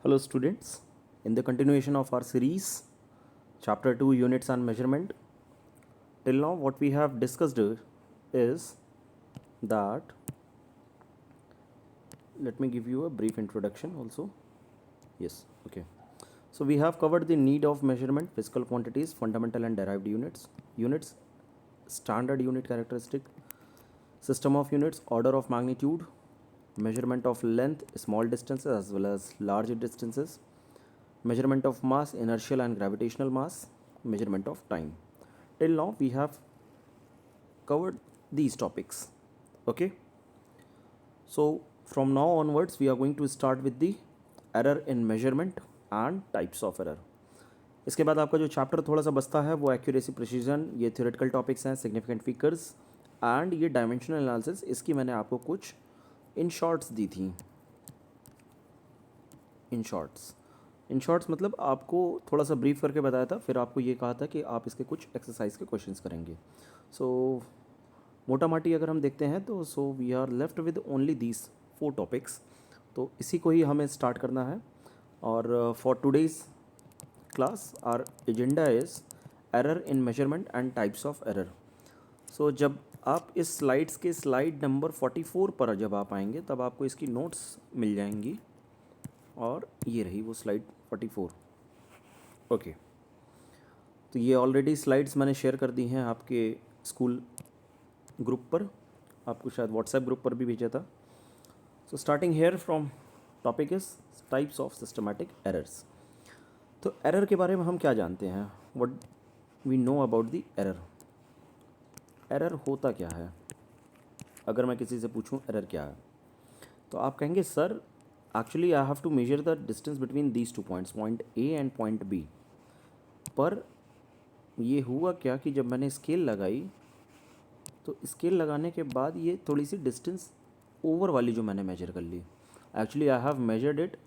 Hello students, in the continuation of our series, chapter 2 units and measurement, till now what we have discussed is that, let me give you a brief introduction also. Yes, okay. So we have covered the need of measurement, physical quantities, fundamental and derived units, standard unit characteristic, system of units, order of magnitude, measurement of length, small distances as well as large distances, measurement of mass, inertial and gravitational mass, measurement of time. Till now we have covered these topics. Okay, so from now onwards we are going to start with the error in measurement and types of error. इसके बाद आपका जो chapter थोड़ा सा बचता है वो accuracy precision, ये थ्योरेटिकल टॉपिक्स हैं, सिग्निफिकेंट फिगर्स एंड ये डायमेंशनल एनालिसिस. इसकी मैंने आपको कुछ इन शॉर्ट्स दी थी. इन शॉर्ट्स मतलब आपको थोड़ा सा ब्रीफ करके बताया था, फिर आपको ये कहा था कि आप इसके कुछ एक्सरसाइज के क्वेश्चंस करेंगे. सो मोटा माटी अगर हम देखते हैं तो so we are left with only these 4 topics. तो इसी को ही हमें स्टार्ट करना है. और for today's class our agenda is error in measurement and types of error. So जब आप इस स्लाइड्स के स्लाइड नंबर 44 पर जब आप आएंगे तब आपको इसकी नोट्स मिल जाएंगी. और ये रही वो स्लाइड 44. ओके, तो ये ऑलरेडी स्लाइड्स मैंने शेयर कर दी हैं आपके स्कूल ग्रुप पर, आपको शायद व्हाट्सएप ग्रुप पर भी भेजा था. So starting here from topic is types of systematic errors. तो एरर के बारे में हम क्या जानते हैं, what we know about the error. Error होता क्या है? अगर मैं किसी से पूछूं एरर क्या है तो आप कहेंगे sir actually I have to measure the distance between these 2 points, point A and point B. पर ये हुआ क्या कि जब मैंने स्केल लगाई तो स्केल लगाने के बाद ये थोड़ी सी डिस्टेंस ओवर वाली जो मैंने मेजर कर ली, actually I have measured it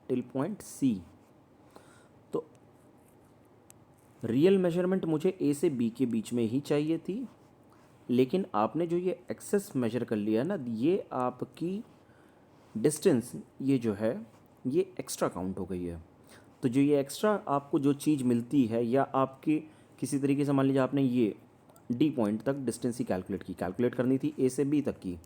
till point C. तो रियल मेजरमेंट मुझे ए से बी के बीच में ही चाहिए थी, लेकिन आपने जो ये एक्सेस मेजर कर लिया ना, ये आपकी डिस्टेंस ये जो है ये एक्स्ट्रा काउंट हो गई है. तो जो ये एक्स्ट्रा आपको जो चीज़ मिलती है, या आपकी किसी तरीके से मान लीजिए आपने ये डी पॉइंट तक डिस्टेंस ही कैलकुलेट करनी थी ए से बी तक की,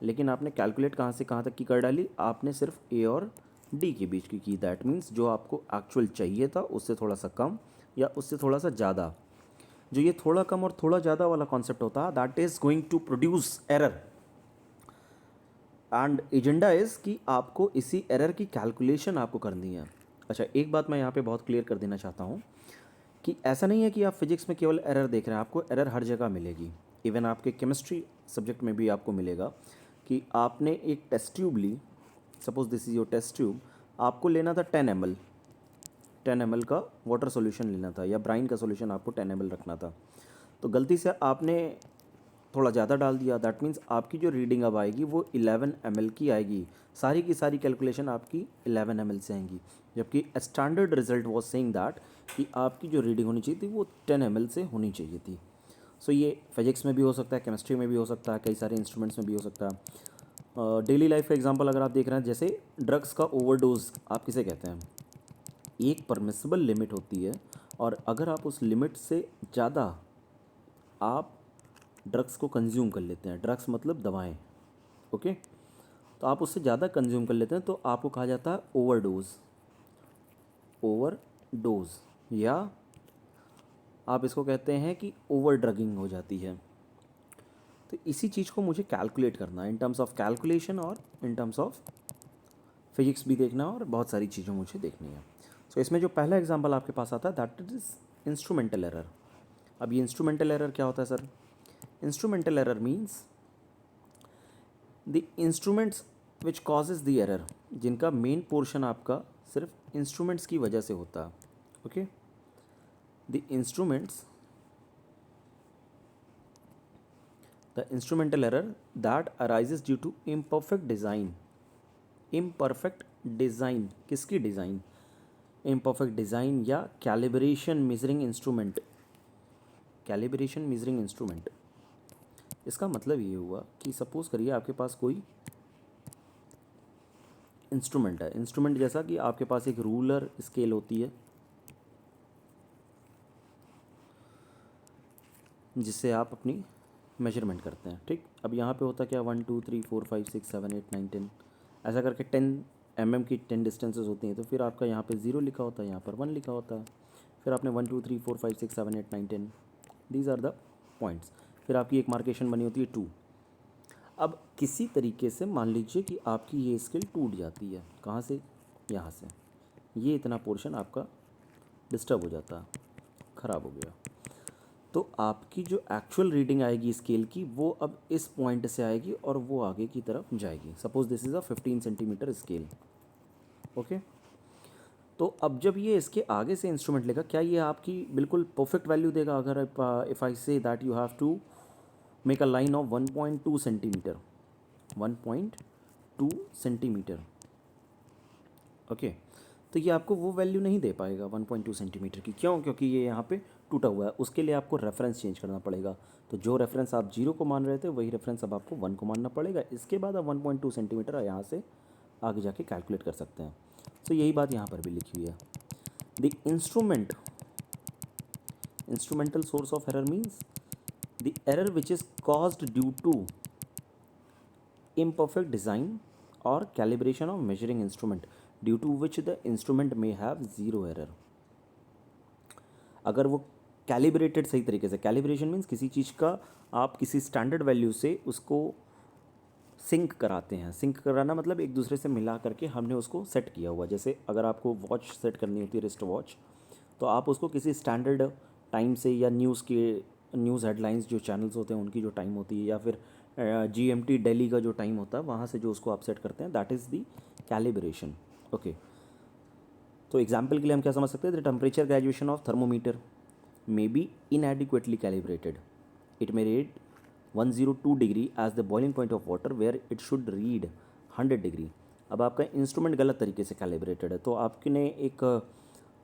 लेकिन आपने कैलकुलेट कहाँ से कहाँ तक की कर डाली, आपने सिर्फ ए और डी के बीच की. दैट मीन्स जो आपको एक्चुअल चाहिए था उससे थोड़ा सा कम या उससे थोड़ा सा ज़्यादा. जो ये थोड़ा कम और थोड़ा ज़्यादा वाला कॉन्सेप्ट होता है, that is going to produce error. And agenda is कि आपको इसी एरर की कैलकुलेशन आपको करनी है. अच्छा, एक बात मैं यहाँ पे बहुत क्लियर कर देना चाहता हूँ कि ऐसा नहीं है कि आप फिजिक्स में केवल एरर देख रहे हैं, आपको एरर हर जगह मिलेगी. इवन आपके केमिस्ट्री सब्जेक्ट में भी आपको मिलेगा कि आपने एक टेस्ट ट्यूब ली, suppose this is your test tube, आपको लेना था 10 ml का वाटर सॉल्यूशन लेना था, या ब्राइन का सॉल्यूशन आपको 10 ml रखना था. तो गलती से आपने थोड़ा ज़्यादा डाल दिया, दैट मीन्स आपकी जो रीडिंग अब आएगी वो 11 ml की आएगी. सारी की सारी कैलकुलेशन आपकी 11 ml से आएंगी, जबकि standard result was saying that कि आपकी जो रीडिंग होनी चाहिए थी वो 10 ml से होनी चाहिए थी. सो ये फिजिक्स में भी हो सकता है, केमिस्ट्री में भी हो सकता है, कई सारे इंस्ट्रूमेंट्स में भी हो सकता है. डेली लाइफ का एग्जांपल अगर आप देख रहे हैं, जैसे ड्रग्स का ओवरडोज आप किसे कहते हैं. एक परमिसिबल लिमिट होती है, और अगर आप उस लिमिट से ज़्यादा आप ड्रग्स को कंज्यूम कर लेते हैं, ड्रग्स मतलब दवाएं, ओके, तो आप उससे ज़्यादा कंज्यूम कर लेते हैं तो आपको कहा जाता है ओवरडोज, या आप इसको कहते हैं कि ओवर ड्रगिंग हो जाती है. तो इसी चीज़ को मुझे कैलकुलेट करना है इन टर्म्स ऑफ कैलकुलेशन, और इन टर्म्स ऑफ फिजिक्स भी देखना, और बहुत सारी चीज़ें मुझे देखनी है. सो इसमें जो पहला एग्जांपल आपके पास आता है दैट इज़ इंस्ट्रूमेंटल एरर. अब ये इंस्ट्रूमेंटल एरर क्या होता है sir? Instrumental error means the instruments which causes the error, जिनका मेन पोर्शन आपका सिर्फ इंस्ट्रूमेंट्स की वजह से होता है. Okay, the instrumental error that arises due to imperfect design. किसकी डिज़ाइन? इम्परफेक्ट डिज़ाइन या कैलिब्रेशन मेजरिंग इंस्ट्रूमेंट. इसका मतलब ये हुआ कि सपोज़ करिए आपके पास कोई इंस्ट्रूमेंट है। इंस्ट्रूमेंट जैसा कि आपके पास एक रूलर स्केल होती है जिससे आप अपनी मेजरमेंट करते हैं, ठीक। अब यहाँ पे होता क्या, 1 2 3 4 5 6 7 8 9 10 ऐसा करके 10 की 10 डिस्टेंसेस होती हैं। तो फिर आपका यहाँ पे 0 लिखा होता है, यहाँ पर 1 लिखा होता है। फिर आपने 1 2 3 4 5 6 7 8 9 10, दीज आर द पॉइंट्स। फिर आपकी एक मार्केशन बनी होती है 2। अब किसी तरीके से मान लीजिए कि आपकी ये स्केल टूट जाती है, कहाँ से, यहाँ से, ये इतना पोर्शन आपका डिस्टर्ब हो जाता है, ख़राब हो गया। तो आपकी जो एक्चुअल रीडिंग आएगी स्केल की वो अब इस पॉइंट से आएगी और वो आगे की तरफ जाएगी। Suppose this is a 15 centimetre scale, okay. तो अब जब ये इसके आगे से इंस्ट्रूमेंट लेगा, क्या ये आपकी बिल्कुल परफेक्ट वैल्यू देगा? अगर if I say that you have to make a line of 1.2 centimetre, 1.2 centimetre, okay, तो ये आपको वो वैल्यू नहीं दे पाएगा 1.2 सेंटीमीटर की। क्यों? क्योंकि ये यहाँ पे टूटा हुआ है। उसके लिए आपको रेफरेंस चेंज करना पड़ेगा। तो जो रेफरेंस आप 0 को मान रहे थे वही रेफरेंस अब आपको 1 को मानना पड़ेगा। इसके बाद आप 1.2 सेंटीमीटर यहाँ से आगे जाके कैलकुलेट कर सकते हैं। तो यही बात यहाँ पर भी लिखी हुई है। The instrumental source of error means the error which is caused due to imperfect design or calibration of measuring instrument due to which the instrument may have zero error। अगर वो कैलिब्रेटेड सही तरीके से, कैलिब्रेशन मीन्स किसी चीज़ का आप किसी standard value से उसको सिंक कराते हैं। सिंक कराना मतलब एक दूसरे से मिला करके हमने उसको सेट किया हुआ। जैसे अगर आपको वॉच सेट करनी होती है, रिस्ट वॉच, तो आप उसको किसी स्टैंडर्ड टाइम से या न्यूज़ हेडलाइंस जो चैनल्स होते हैं उनकी जो टाइम होती है, या फिर GMT दिल्ली का जो टाइम होता है वहाँ से जो उसको आप सेट करते हैं, that is the calibration, okay. तो एग्जाम्पल के लिए हम क्या समझ सकते हैं? The temperature graduation of thermometer may be inadequately calibrated, it may read 102 degree as the boiling point of water where it should read 100 degree. अब आपका इंस्ट्रूमेंट गलत तरीके से कैलिब्रेटेड है, तो आपने एक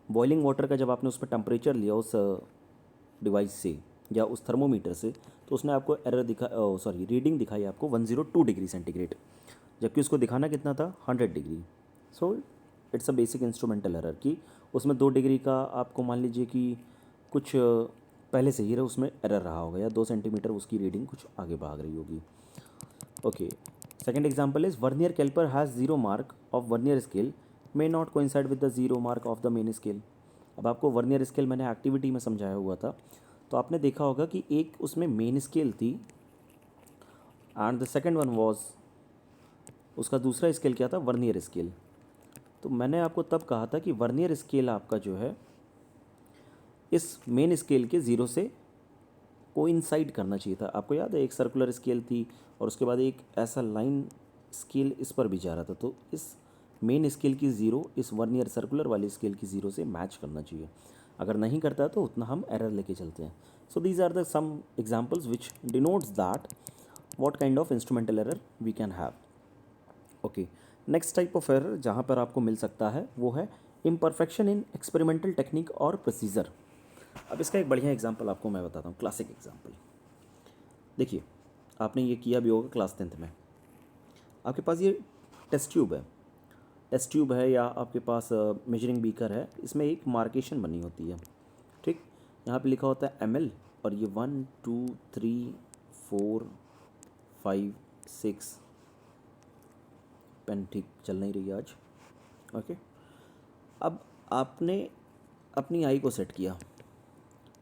बॉइलिंग वाटर का जब आपने उस पर टेम्परेचर लिया उस डिवाइस से या उस थर्मोमीटर से, तो उसने आपको रीडिंग दिखाई आपको 102 डिग्री सेंटीग्रेड, जबकि उसको दिखाना कितना था, 100 degree. So it's a basic instrumental error कि उसमें 2 डिग्री का आपको मान लीजिए कि कुछ पहले से ही उसमें एरर रहा होगा, या 2 सेंटीमीटर उसकी रीडिंग कुछ आगे भाग रही होगी, okay. Second example is vernier caliper has 0 mark of vernier scale may not coincide with the 0 mark of the main scale. अब आपको वर्नियर स्केल मैंने एक्टिविटी में समझाया हुआ था, तो आपने देखा होगा कि एक उसमें मेन स्केल थी and the second one was, उसका दूसरा स्केल क्या था, वर्नियर स्केल। तो मैंने आपको तब कहा था कि वर्नियर स्केल आपका जो है इस मेन स्केल के 0 से कोइंसाइड करना चाहिए था। आपको याद है एक सर्कुलर स्केल थी और उसके बाद एक ऐसा लाइन स्केल इस पर भी जा रहा था, तो इस मेन स्केल की 0 इस वर्नियर सर्कुलर वाली स्केल की 0 से मैच करना चाहिए। अगर नहीं करता तो उतना हम एरर लेके चलते हैं। So these are the some examples which denotes that what kind of instrumental error we can have, okay. Next type of error जहाँ पर आपको मिल सकता है वो है इम्परफेक्शन इन एक्सपेरिमेंटल टेक्निक और प्रोसीजर। अब इसका एक बढ़िया एग्जांपल आपको मैं बताता हूँ, क्लासिक एग्जांपल। देखिए, आपने ये किया भी होगा क्लास 10th में। आपके पास ये टेस्ट ट्यूब है या आपके पास मेजरिंग बीकर है, इसमें एक मार्केशन बनी होती है, ठीक। यहाँ पे लिखा होता है ml और ये 1 2 3 4 5 6, पेन ठीक चल नहीं रही आज, ओके। अब आपने अपनी आई को सेट किया,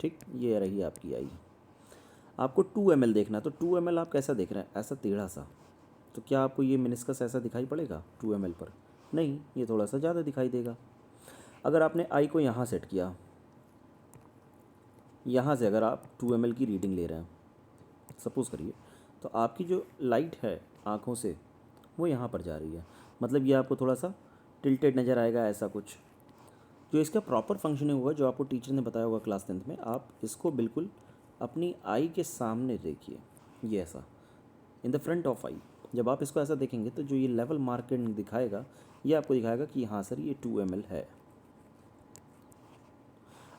ठीक, ये रही आपकी आई। आपको 2 ml देखना है, तो 2 ml आप कैसा देख रहे हैं, ऐसा टेढ़ा सा। तो क्या आपको ये मिनिस्कस ऐसा दिखाई पड़ेगा 2 ml पर? नहीं, ये थोड़ा सा ज़्यादा दिखाई देगा। अगर आपने आई को यहाँ सेट किया, यहाँ से अगर आप 2 ml की रीडिंग ले रहे हैं सपोज़ करिए, तो आपकी जो लाइट है आँखों से वो यहाँ पर जा रही है, मतलब ये आपको थोड़ा सा टिल्टेड नज़र आएगा, ऐसा कुछ। जो इसका प्रॉपर फंक्शनिंग होगा, जो आपको टीचर ने बताया होगा क्लास 10th में, आप इसको बिल्कुल अपनी आई के सामने देखिए, ये ऐसा इन द फ्रंट ऑफ आई। जब आप इसको ऐसा देखेंगे तो जो ये लेवल मार्किंग दिखाएगा, ये आपको दिखाएगा कि हाँ सर ये 2 ml है।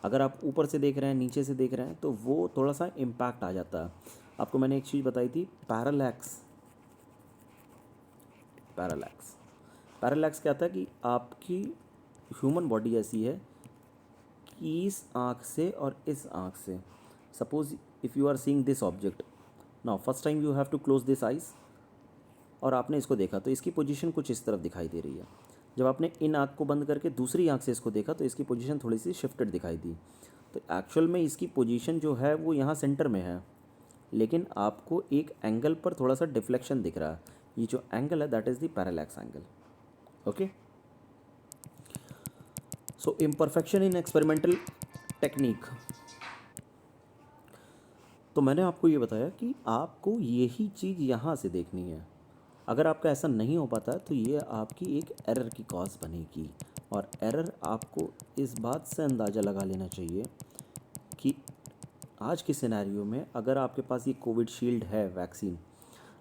अगर आप ऊपर से देख रहे हैं, नीचे से देख रहे हैं, तो वो थोड़ा सा इम्पैक्ट आ जाता है। आपको मैंने एक चीज़ बताई थी, पैरालैक्स। पैरालैक्स क्या आता है कि आपकी ह्यूमन बॉडी ऐसी है कि इस आँख से और इस आँख से, suppose if you are seeing this object, now first time you have to close this eyes, और आपने इसको देखा तो इसकी पोजीशन कुछ इस तरफ दिखाई दे रही है। जब आपने इन आँख को बंद करके दूसरी आँख से इसको देखा तो इसकी पोजीशन थोड़ी सी शिफ्टेड दिखाई दी। तो एक्चुअल में इसकी पोजीशन जो है वो यहाँ सेंटर में है, लेकिन आपको एक एंगल पर थोड़ा सा डिफ्लेक्शन दिख रहा है। ये जो एंगल है that is the parallax angle. Okay, so imperfection in experimental technique. तो मैंने आपको ये बताया कि आपको यही चीज़ यहाँ से देखनी है। अगर आपका ऐसा नहीं हो पाता तो ये आपकी एक एरर की कॉज बनेगी, और एरर आपको इस बात से अंदाज़ा लगा लेना चाहिए कि आज के सिनेरियो में अगर आपके पास ये कोविशील्ड है वैक्सीन,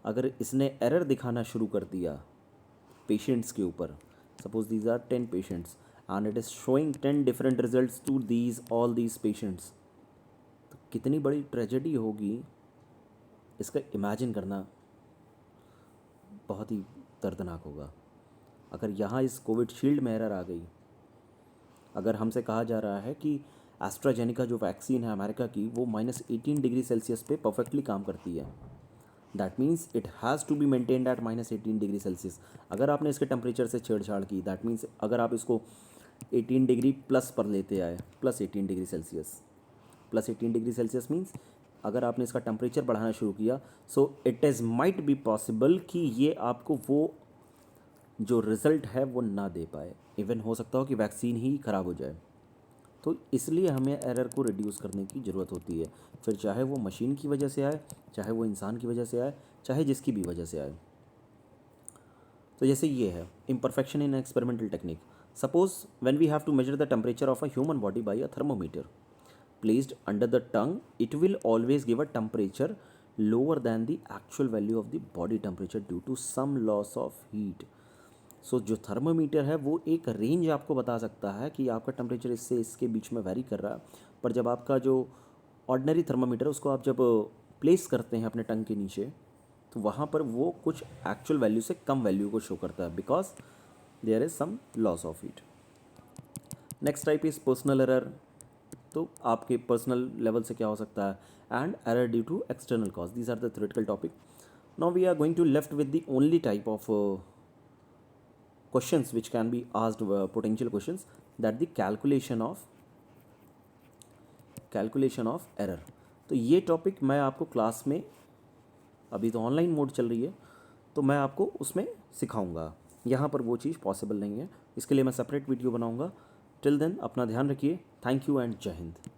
अगर इसने एरर दिखाना शुरू कर दिया पेशेंट्स के ऊपर, suppose these are 10 patients and it is showing 10 different results to these all these patients, तो कितनी बड़ी ट्रेजेडी होगी इसका इमेजिन करना बहुत ही दर्दनाक होगा। अगर यहाँ इस कोविशील्ड में एरर आ गई, अगर हमसे कहा जा रहा है कि एस्ट्राजेनिका जो वैक्सीन है अमेरिका की वो -18 डिग्री सेल्सियस पे परफेक्टली काम करती है, that means it has to be maintained at -18 degree Celsius. अगर आपने इसके टेम्परेचर से छेड़छाड़ की, दैट मीन्स अगर आप इसको 18 डिग्री प्लस पर लेते आए, +18 degree Celsius, +18 degree Celsius means अगर आपने इसका टेम्परेचर बढ़ाना शुरू किया, so it is might be possible कि ये आपको वो जो रिज़ल्ट है वो ना दे पाए, इवन हो सकता हो कि वैक्सीन ही ख़राब हो जाए। तो इसलिए हमें एरर को रिड्यूस करने की ज़रूरत होती है, फिर चाहे वो मशीन की वजह से आए, चाहे वो इंसान की वजह से आए, चाहे जिसकी भी वजह से आए। तो जैसे ये है imperfection in experimental technique. Suppose when we have to measure the temperature of a human body by a thermometer placed under the tongue, it will always give a temperature lower than the actual value of the body temperature due to some loss of heat. सो जो thermometer है वो एक range आपको बता सकता है कि आपका टेम्परेचर इससे इसके बीच में वैरी कर रहा है, पर जब आपका जो ऑर्डिनरी थर्मोमीटर है उसको आप जब प्लेस करते हैं अपने टंग के नीचे, तो वहाँ पर वो कुछ एक्चुअल वैल्यू से कम वैल्यू को शो करता है, because there is some loss of heat. Next type is personal error. तो आपके पर्सनल लेवल से क्या हो सकता है, and error due to external cause. These are the theoretical topic. Now we are going to left with the only type of questions which can be asked, potential questions, that the calculation of error। तो ये topic मैं आपको class में, अभी तो online mode चल रही है तो मैं आपको उसमें सिखाऊंगा, यहाँ पर वो चीज़ पॉसिबल नहीं है, इसके लिए मैं सेपरेट वीडियो बनाऊंगा। टिल देन अपना ध्यान रखिए। थैंक यू एंड जय हिंद।